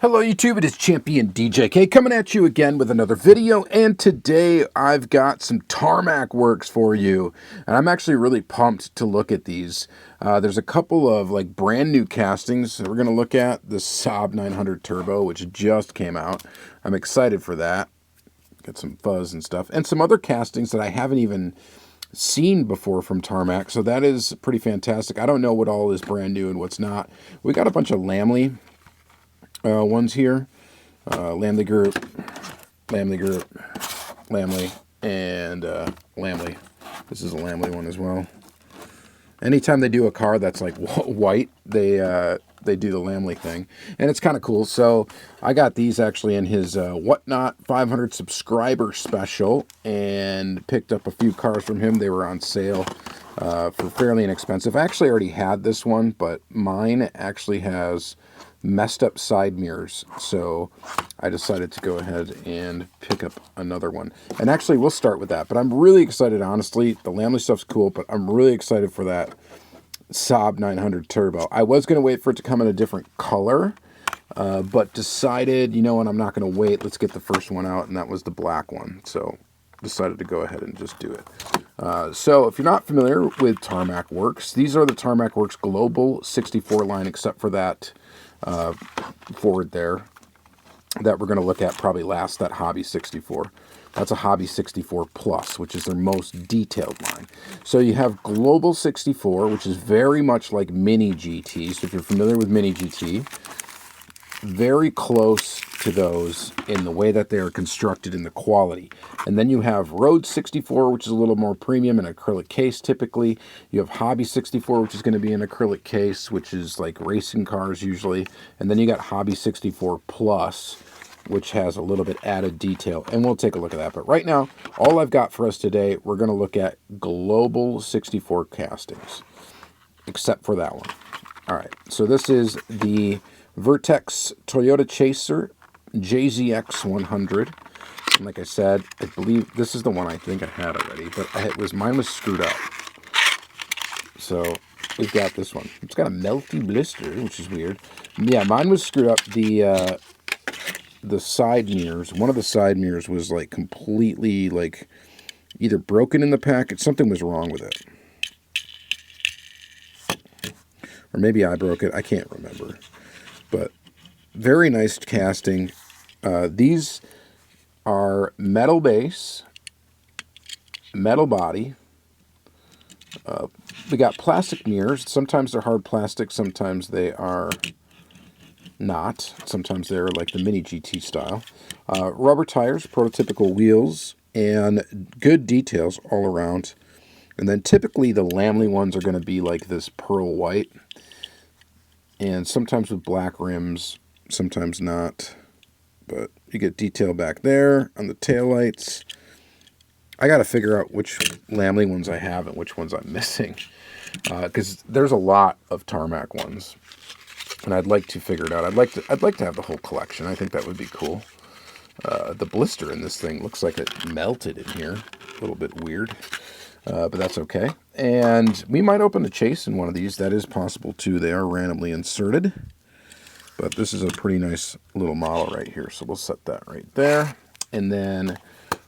Hello YouTube, it is Champion DJK coming at you again with another video, and today I've got some Tarmac Works for you, and I'm actually really pumped to look at these. There's a couple of like brand new castings that we're going to look at. The Saab 900 Turbo, which just came out. I'm excited for that. Got some fuzz and stuff, and some other castings that I haven't even seen before from Tarmac, so that is pretty fantastic. I don't know what all is brand new and what's not. We got a bunch of Lamley ones here. Lamley Group, Lamley, and Lamley. This is a Lamley one as well. Anytime they do a car that's like white, they do the Lamley thing, and it's kind of cool. So I got these actually in his Whatnot 500 subscriber special, and picked up a few cars from him. They were on sale for fairly inexpensive. I actually already had this one, but mine actually has messed up side mirrors, so I decided to go ahead and pick up another one. And actually we'll start with that, but I'm really excited. Honestly, the Lamley stuff's cool, but I'm really excited for that Saab 900 Turbo. I was going to wait for it to come in a different color, but decided, you know what, I'm not going to wait. Let's get the first one out, and that was the black one. So decided to go ahead and just do it. So if you're not familiar with Tarmac Works, these are the Tarmac Works Global 64 line, except for that forward there that we're going to look at probably last, that Hobby 64. That's a Hobby 64 Plus, which is their most detailed line. So you have Global 64, which is very much like Mini GT. So if you're familiar with Mini GT, very close to those in the way that they are constructed in the quality. And then you have Road 64, which is a little more premium, in acrylic case typically. You have Hobby 64, which is going to be an acrylic case, which is like racing cars usually. And then you got Hobby 64 Plus, which has a little bit added detail. And we'll take a look at that. But right now, all I've got for us today, we're going to look at Global 64 castings, except for that one. All right, so this is the Vertex Toyota Chaser JZX 100. And like I said, I believe this is the one I think I had already, but mine was screwed up. So we've got this one. It's got a melty blister, which is weird. Yeah, mine was screwed up. The side mirrors, one of the side mirrors was like completely like either broken in the package. Something was wrong with it. Or maybe I broke it. I can't remember. But very nice casting. These are metal base, metal body. We got plastic mirrors. Sometimes they're hard plastic, sometimes they are not. Sometimes they're like the Mini GT style. Rubber tires, prototypical wheels, and good details all around. And then typically the Lamley ones are going to be like this pearl white. And sometimes with black rims, sometimes not. But you get detail back there on the taillights. I got to figure out which Lamley ones I have and which ones I'm missing. Because there's a lot of Tarmac ones. And I'd like to figure it out. I'd like to have the whole collection. I think that would be cool. The blister in this thing looks like it melted in here. A little bit weird. But that's okay. And we might open a chase in one of these. That is possible too. They are randomly inserted. But this is a pretty nice little model right here. So we'll set that right there. And then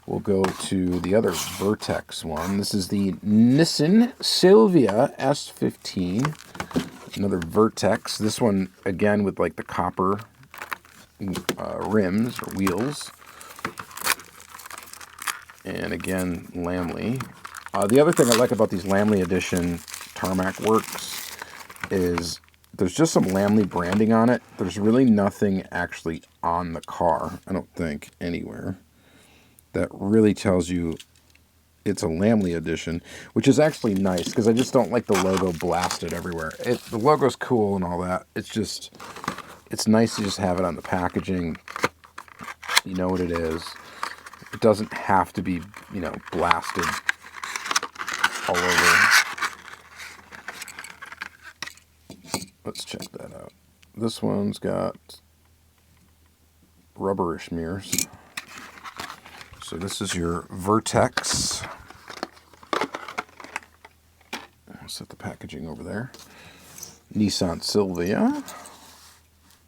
we'll go to the other Vertex one. This is the Nissan Silvia S15. Another Vertex. This one, again, with like the copper rims or wheels. And again, Lamley. The other thing I like about these Lamley edition Tarmac Works is there's just some Lamley branding on it. There's really nothing actually on the car, I don't think, anywhere, that really tells you it's a Lamley edition, which is actually nice, because I just don't like the logo blasted everywhere. The logo's cool and all that. It's just, it's nice to just have it on the packaging. You know what it is. It doesn't have to be, you know, blasted all over. Let's check that out. This one's got rubberish mirrors. So this is your Vertex. I'll set the packaging over there. Nissan Silvia.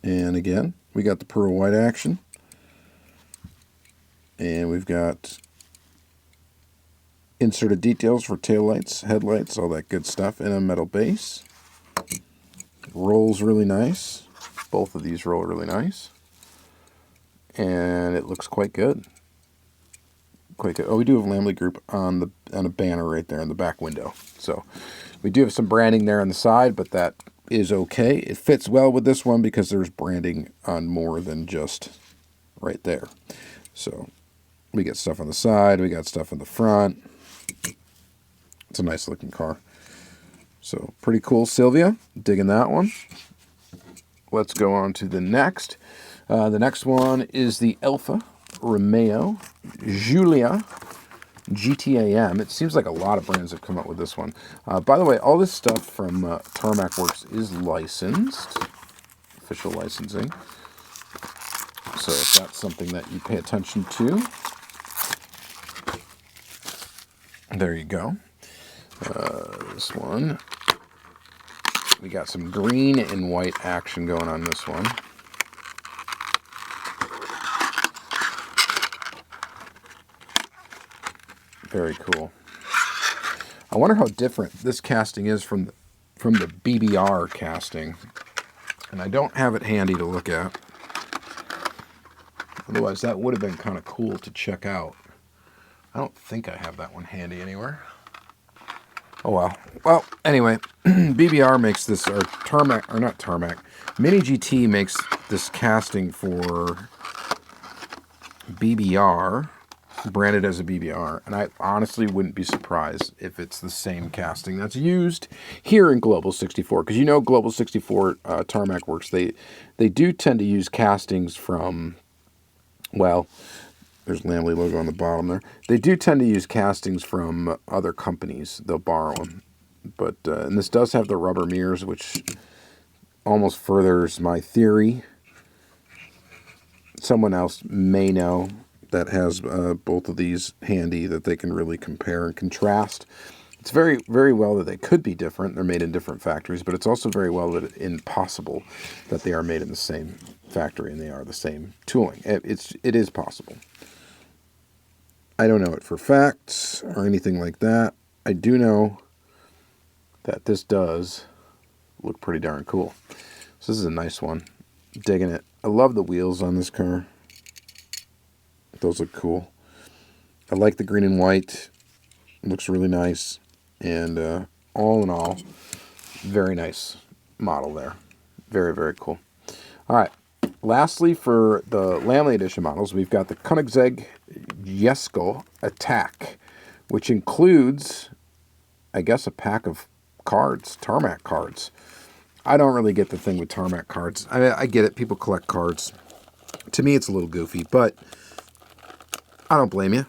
And again, we got the pearl white action. And we've got inserted details for taillights, headlights, all that good stuff in a metal base. Rolls really nice. Both of these roll really nice. And it looks quite good. Quite good. Oh, we do have Lamley Group on a banner right there in the back window. So we do have some branding there on the side, but that is okay. It fits well with this one because there's branding on more than just right there. So we got stuff on the side, we got stuff in the front. It's a nice looking car. So pretty cool, Silvia. Digging that one. Let's go on to the next. The next one is the Alfa Romeo Giulia GTAM. It seems like a lot of brands have come up with this one. By the way, all this stuff from Tarmac Works is licensed, official licensing. So if that's something that you pay attention to, there you go. This one, we got some green and white action going on this one. Very cool. I wonder how different this casting is from the BBR casting. And I don't have it handy to look at. Otherwise, that would have been kind of cool to check out. I don't think I have that one handy anywhere. Oh well. Well, anyway, BBR makes this, or Tarmac, or not Tarmac, Mini GT makes this casting for BBR, branded as a BBR, and I honestly wouldn't be surprised if it's the same casting that's used here in Global 64, because you know Global 64 Tarmac Works, they do tend to use castings from, well, there's Lamley logo on the bottom there. They do tend to use castings from other companies. They'll borrow them, but and this does have the rubber mirrors, which almost furthers my theory. Someone else may know that has both of these handy that they can really compare and contrast. It's very, very well that they could be different. They're made in different factories, but it's also very well that impossible that they are made in the same factory and they are the same tooling. It is possible. I don't know it for facts or anything like that. I do know that this does look pretty darn cool. So this is a nice one. Digging it. I love the wheels on this car. Those look cool. I like the green and white. It looks really nice. And all in all, very nice model there. Very, very cool. All right. Lastly, for the Lamley Edition models, we've got the Koenigsegg Jesko Attack, which includes, I guess, a pack of cards, Tarmac cards. I don't really get the thing with Tarmac cards. I get it. People collect cards. To me, it's a little goofy, but I don't blame you.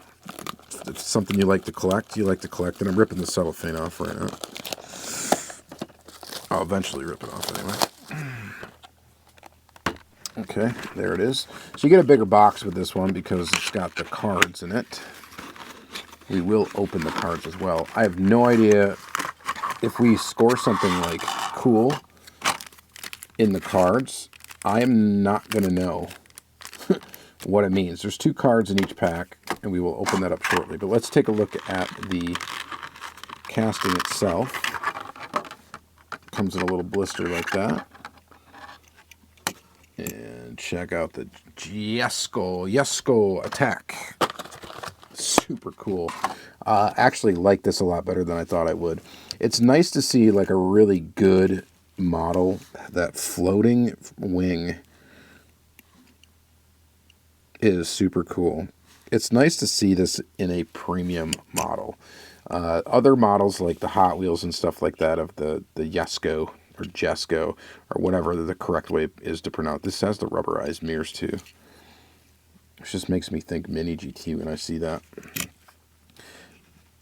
If it's something you like to collect, you like to collect. And I'm ripping the cellophane off right now. I'll eventually rip it off anyway. Okay, there it is. So you get a bigger box with this one because it's got the cards in it. We will open the cards as well. I have no idea if we score something like cool in the cards. I am not going to know what it means. There's 2 cards in each pack, and we will open that up shortly. But let's take a look at the casting itself. Comes in a little blister like that. And check out the Jesko Attack. Super cool. Actually like this a lot better than I thought I would. It's nice to see like a really good model. That floating wing is super cool. It's nice to see this in a premium model. Other models like the Hot Wheels and stuff like that of the Jesko or Jesko or whatever the correct way is to pronounce. This has the rubberized mirrors too. It just makes me think Mini GT when I see that.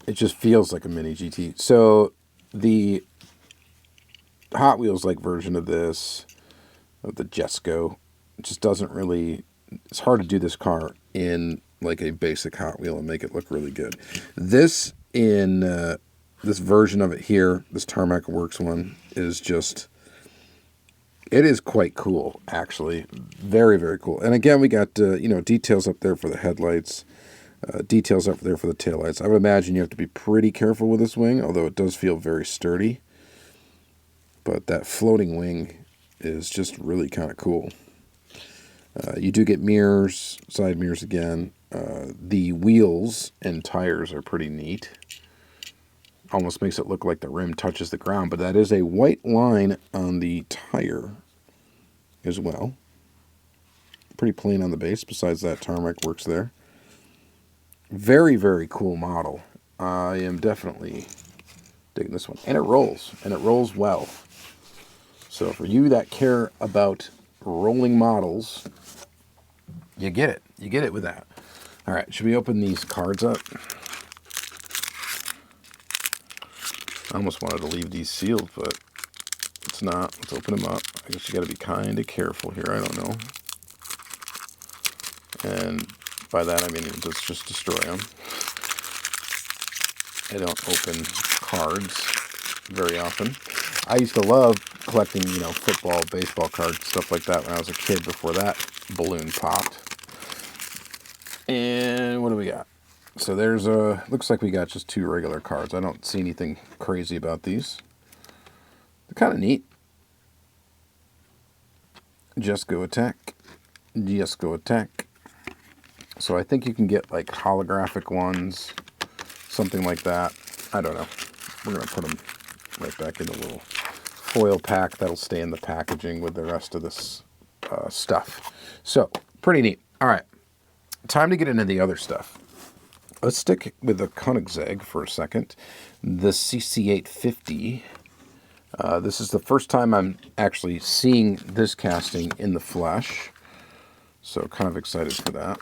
It just feels like a Mini GT. So the Hot Wheels like version of this, of the Jesko, it just doesn't really, it's hard to do this car in like a basic Hot Wheel and make it look really good. This in this version of it here, this Tarmac Works one, is just It is quite cool, actually. Very, very cool. And again, we got, details up there for the headlights, details up there for the taillights. I would imagine you have to be pretty careful with this wing, although it does feel very sturdy. But that floating wing is just really kind of cool. You do get mirrors, side mirrors again. The wheels and tires are pretty neat. Almost makes it look like the rim touches the ground, but that is a white line on the tire as well. Pretty plain on the base, besides that Tarmac Works there. Very, very cool model. I am definitely digging this one. And it rolls well. So for you that care about rolling models, you get it. You get it with that. All right, should we open these cards up? I almost wanted to leave these sealed, but it's not. Let's open them up. I guess you got to be kind of careful here. I don't know. And by that, I mean, let's just destroy them. I don't open cards very often. I used to love collecting, football, baseball cards, stuff like that when I was a kid before that balloon popped. And what do we got? So there's looks like we got just 2 regular cards. I don't see anything crazy about these. They're kind of neat. Jesko Attack. Jesko Attack. So I think you can get like holographic ones, something like that. I don't know. We're going to put them right back in the little foil pack. That'll stay in the packaging with the rest of this stuff. So, pretty neat. All right. Time to get into the other stuff. Let's stick with the Koenigsegg for a second. The CC850. This is the first time I'm actually seeing this casting in the flesh. So kind of excited for that.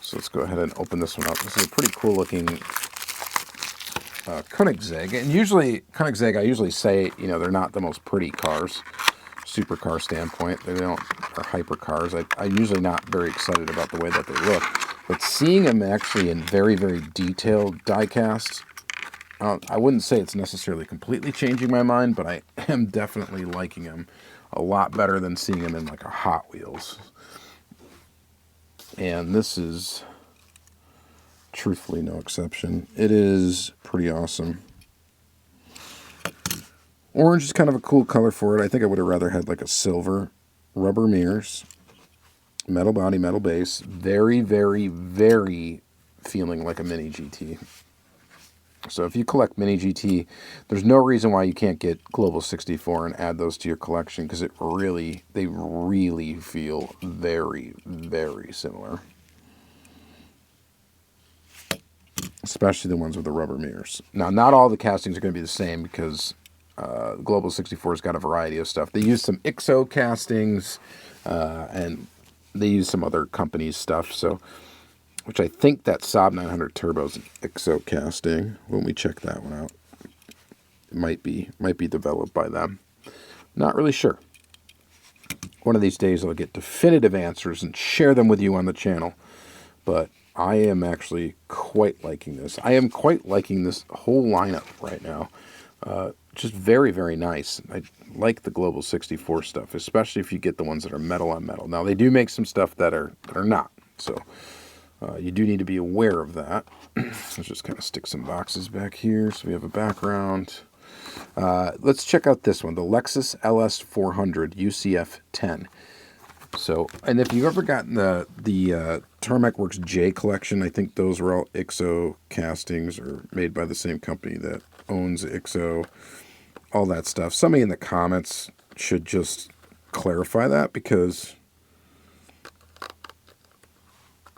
So let's go ahead and open this one up. This is a pretty cool looking Koenigsegg. And usually, Koenigsegg, I usually say, they're not the most pretty cars. Supercar standpoint. They don't are hypercars. I'm usually not very excited about the way that they look. But seeing them actually in very, very detailed diecast, I wouldn't say it's necessarily completely changing my mind, but I am definitely liking them a lot better than seeing them in like a Hot Wheels. And this is truthfully no exception. It is pretty awesome. Orange is kind of a cool color for it. I think I would have rather had like a silver. Rubber mirrors. Metal body, metal base. Very, very, very feeling like a Mini GT. So if you collect Mini GT, there's no reason why you can't get Global 64 and add those to your collection, because they really feel very, very similar. Especially the ones with the rubber mirrors. Now, not all the castings are going to be the same, because Global 64's got a variety of stuff. They use some IXO castings, and they use some other companies' stuff. So, which I think that Saab 900 Turbo is an IXO casting. When we check that one out, it might be developed by them. Not really sure. One of these days I'll get definitive answers and share them with you on the channel. But I am actually quite liking this. I am quite liking this whole lineup right now. Just very, very nice. I like the Global 64 stuff, especially if you get the ones that are metal on metal. Now, they do make some stuff that are not. So, you do need to be aware of that. Let's just kind of stick some boxes back here so we have a background. Let's check out this one, the Lexus LS400 UCF 10. So, and if you've ever gotten the Tarmac Works J collection, I think those were all IXO castings, or made by the same company that owns IXO, all that stuff. Somebody in the comments should just clarify that, because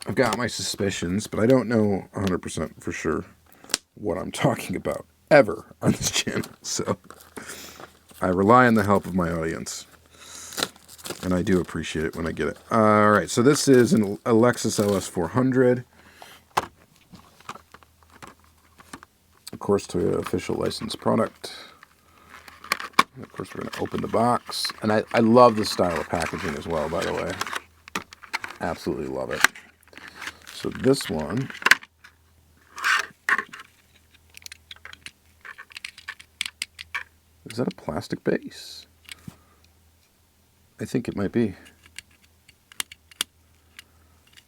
I've got my suspicions, but I don't know 100% for sure what I'm talking about ever on this channel. So I rely on the help of my audience, and I do appreciate it when I get it. All right, so this is a Lexus LS400. Of course, Toyota official licensed product. And of course, we're going to open the box. And I love this style of packaging as well, by the way. Absolutely love it. So this one Is that a plastic base? I think it might be.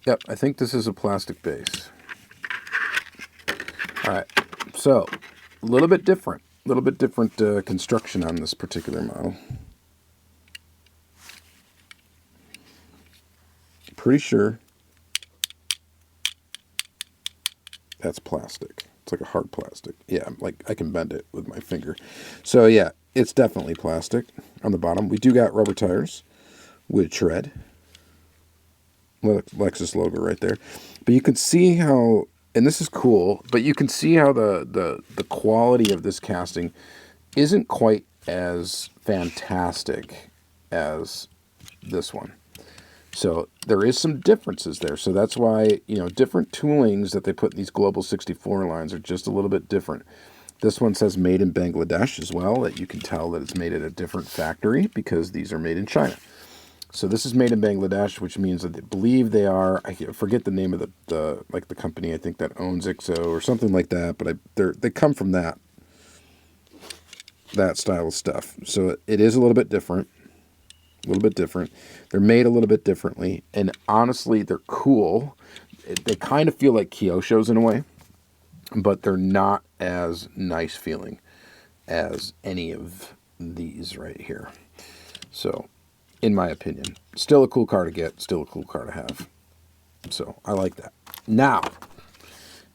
Yep, I think this is a plastic base. All right, so a little bit different construction on this particular model. Pretty sure that's plastic. It's like a hard plastic. Yeah, like I can bend it with my finger. So yeah, it's definitely plastic on the bottom. We do got rubber tires with tread. Lexus logo right there. But you can see how, and this is cool, but you can see how the quality of this casting isn't quite as fantastic as this one. So there is some differences there. So that's why, you know, different toolings that they put in these Global 64 lines are just a little bit different. This one says made in Bangladesh as well, that you can tell that it's made at a different factory because these are made in China. So this is made in Bangladesh, which means that they believe they are, I forget the name of the company, I think that owns IXO or something like that, but they come from that style of stuff. So it is a little bit different. They're made a little bit differently, and honestly, they're cool. They kind of feel like Kyoshos in a way, but they're not as nice feeling as any of these right here. So, in my opinion, still a cool car to get, still a cool car to have. So, I like that. Now,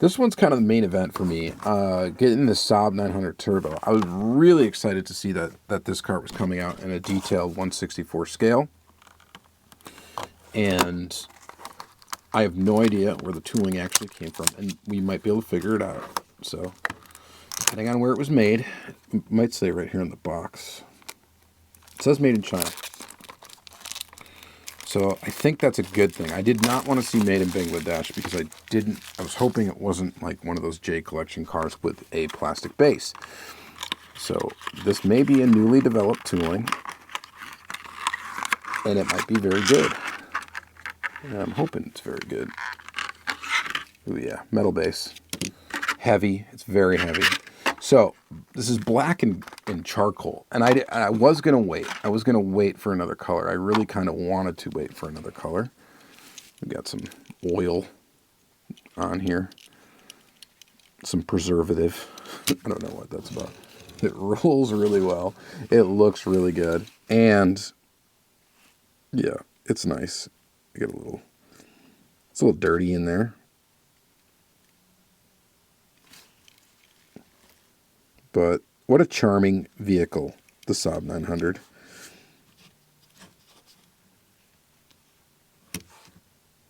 this one's kind of the main event for me. Getting the Saab 900 Turbo. I was really excited to see that this car was coming out in a detailed 1/64 scale. And I have no idea where the tooling actually came from. And we might be able to figure it out. So, depending on where it was made, it might say right here in the box. It says made in China. So I think that's a good thing. I did not want to see made in Bangladesh because I was hoping it wasn't like one of those J collection cars with a plastic base. So this may be a newly developed tooling, and it might be very good. And I'm hoping it's very good. Oh yeah, metal base. Heavy, it's very heavy. So this is black and charcoal, and I was gonna wait. I was gonna wait for another color. I really kind of wanted to wait for another color. We got some oil on here, some preservative. I don't know what that's about. It rolls really well. It looks really good, and yeah, it's nice. You get it's a little dirty in there. But what a charming vehicle, the Saab 900.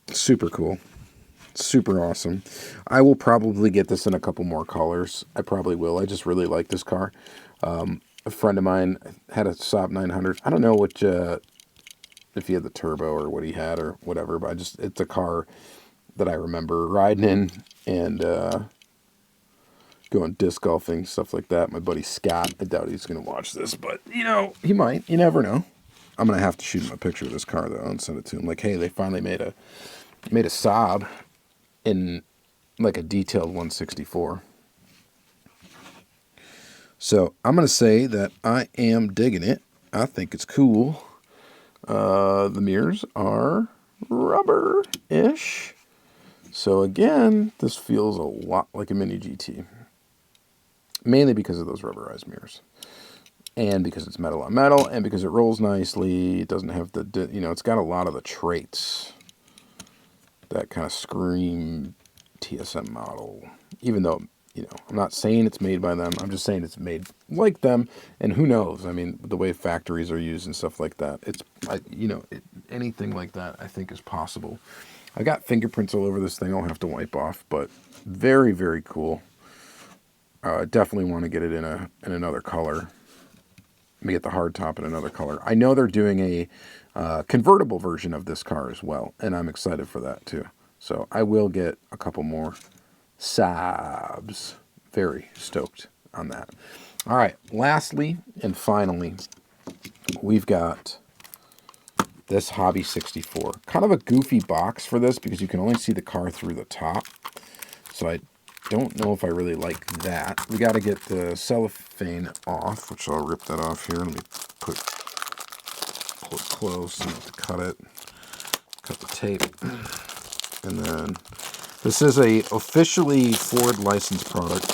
Super cool. Super awesome. I will probably get this in a couple more colors. I probably will. I just really like this car. A friend of mine had a Saab 900. I don't know which, if he had the turbo or what he had or whatever, but it's a car that I remember riding in and going disc golfing, stuff like that. My buddy Scott, I doubt he's going to watch this, but, you know, he might. You never know. I'm going to have to shoot him a picture of this car, though, and send it to him. Like, hey, they finally made a Saab in, like, a detailed 1/64. So, I'm going to say that I am digging it. I think it's cool. The mirrors are rubber-ish. So, again, this feels a lot like a Mini GT. Mainly because of those rubberized mirrors. And because it's metal on metal, and because it rolls nicely. It doesn't have the, you know, it's got a lot of the traits that kind of scream TSM model. Even though, you know, I'm not saying it's made by them. I'm just saying it's made like them. And who knows? I mean, the way factories are used and stuff like that. Anything like that I think is possible. I got fingerprints all over this thing. I'll have to wipe off. But very, very cool. Definitely want to get it in another color. Let me get the hard top in another color. I know they're doing a convertible version of this car as well, and I'm excited for that too. So I will get a couple more Saabs. Very stoked on that. All right, lastly and finally, we've got this Hobby 64. Kind of a goofy box for this because you can only see the car through the top. So I don't know if I really like that. We got to get the cellophane off, which I'll rip that off here. Let me pull it close and have to cut it. Cut the tape. And then this is a officially Ford licensed product,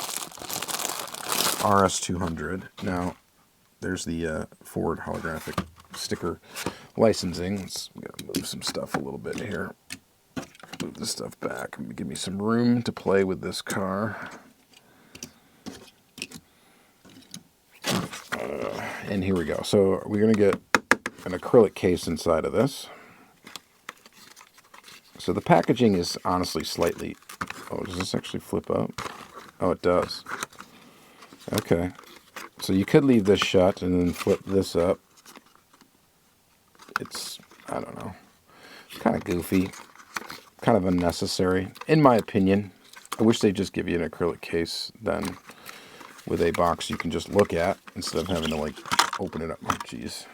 RS200. Now, there's the Ford holographic sticker licensing. We got to move some stuff a little bit here. Move this stuff back. Give me some room to play with this car. And here we go. So we're going to get an acrylic case inside of this. So the packaging is honestly slightly... Oh, does this actually flip up? Oh, it does. Okay. So you could leave this shut and then flip this up. It's, I don't know, kind of goofy, kind of unnecessary, in my opinion. I wish they'd just give you an acrylic case then with a box you can just look at instead of having to, like, open it up. Oh, jeez.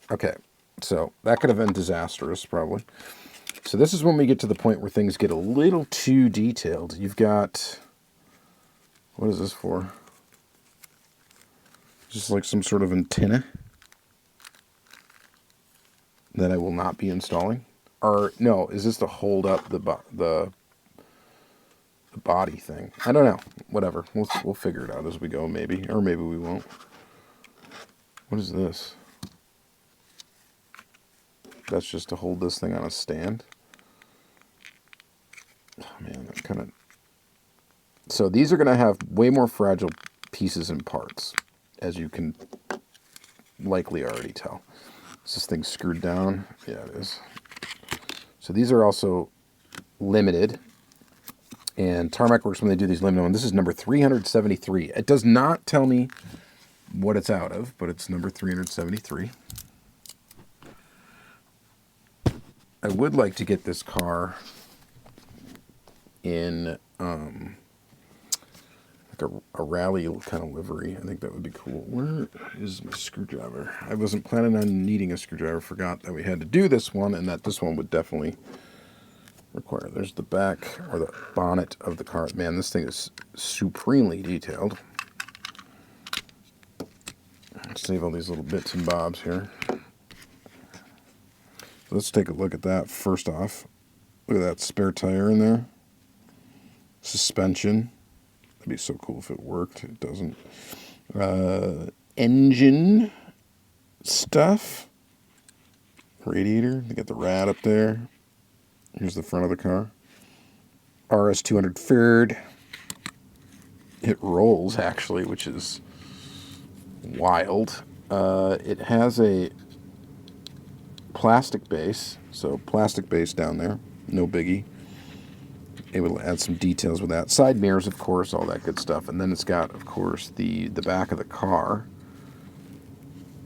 Okay, so that could have been disastrous, probably. So this is when we get to the point where things get a little too detailed. You've got, what is this for? Just like some sort of antenna that I will not be installing. Or, no, is this to hold up the body thing? I don't know. Whatever. We'll figure it out as we go, maybe. Or maybe we won't. What is this? That's just to hold this thing on a stand. Oh, man, that kind of... So these are going to have way more fragile pieces and parts, as you can likely already tell. Is this thing screwed down? Yeah, it is. So these are also limited. And Tarmac Works, when they do these limited ones, this is number 373. It does not tell me what it's out of, but it's number 373. I would like to get this car in like a rally kind of livery. I think that would be cool. Where is my screwdriver? I wasn't planning on needing a screwdriver. Forgot that we had to do this one and that this one would definitely require. There's the back or the bonnet of the car. Man, this thing is supremely detailed. Let's save all these little bits and bobs here. Let's take a look at that first off. Look at that spare tire in there. Suspension. That'd be so cool if it worked. It doesn't. Engine stuff. Radiator. They got the rad up there. Here's the front of the car. RS200 Ford. It rolls, actually, which is wild. It has a plastic base, so plastic base down there, no biggie. Able to add some details with that. Side mirrors, of course, all that good stuff. And then it's got, of course, the back of the car.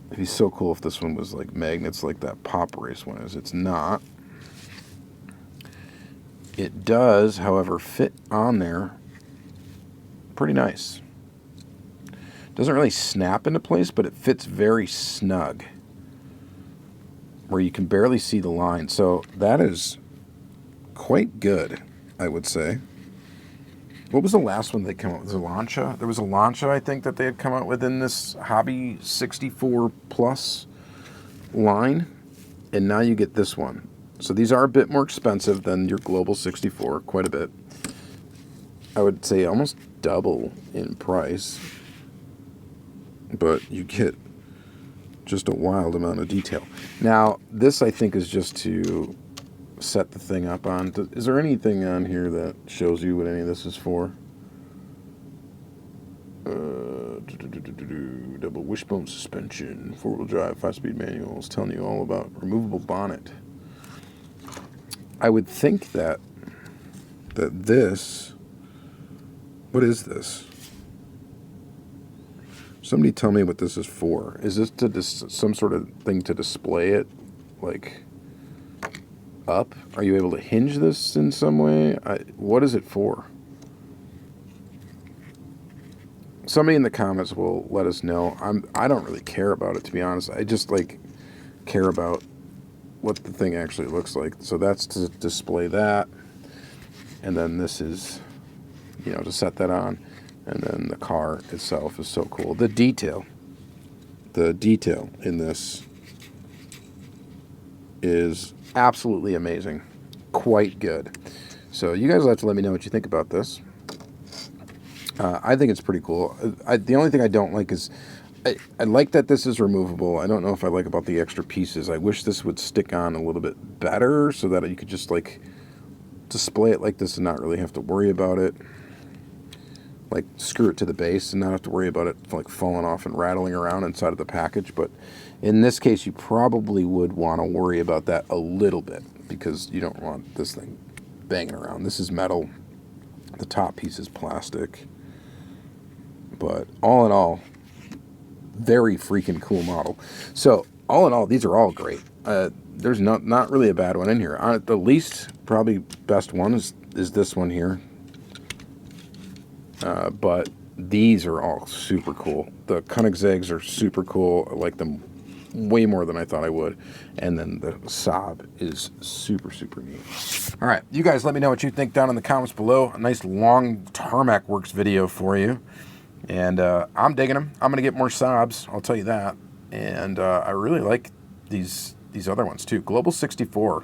It'd be so cool if this one was like magnets like that Pop Race one is. It's not. It does, however, fit on there pretty nice. Doesn't really snap into place, but it fits very snug, where you can barely see the line. So that is quite good, I would say. What was the last one they came out with? Was it Lancia? There was a Lancia, I think, that they had come out with in this Hobby 64 Plus line. And now you get this one. So these are a bit more expensive than your Global 64, quite a bit. I would say almost double in price. But you get just a wild amount of detail. Now, this I think is just to set the thing up on. Is there anything on here that shows you what any of this is for? Double wishbone suspension, 4-wheel drive, 5-speed manuals, telling you all about removable bonnet. I would think that this, what is this? Somebody tell me what this is for. Is this to some sort of thing to display it, like, up? Are you able to hinge this in some way? What is it for? Somebody in the comments will let us know. I don't really care about it, to be honest. I just, like, care about what the thing actually looks like. So that's to display that. And then this is you know, to set that on. And then the car itself is so cool. The detail in this is absolutely amazing. Quite good. So you guys will have to let me know what you think about this. I think it's pretty cool. The only thing I don't like is, I like that this is removable. I don't know if I like about the extra pieces. I wish this would stick on a little bit better so that you could just like display it like this and not really have to worry about it. Like screw it to the base and not have to worry about it like falling off and rattling around inside of the package. But in this case, you probably would want to worry about that a little bit because you don't want this thing banging around. This is metal. The top piece is plastic. But all in all, very freaking cool model. So all in all, these are all great. There's not really a bad one in here. The least probably best one is this one here. But these are all super cool. The Koenigsegg's are super cool. I like them way more than I thought I would. And then the Saab is super, super neat. All right, you guys let me know what you think down in the comments below. A nice long Tarmac Works video for you. And I'm digging them. I'm going to get more Saabs, I'll tell you that. And I really like these other ones too. Global 64.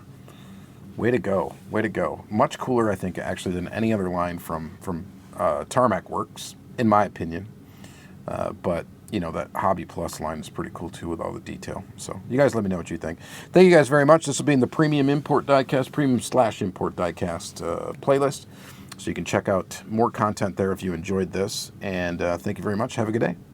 Way to go. Way to go. Much cooler, I think, actually, than any other line from Tarmac Works, in my opinion. But, you know, that Hobby Plus line is pretty cool too with all the detail. So you guys let me know what you think. Thank you guys very much. This will be in the Premium Import Diecast, Premium/Import Diecast playlist. So you can check out more content there if you enjoyed this. And thank you very much. Have a good day.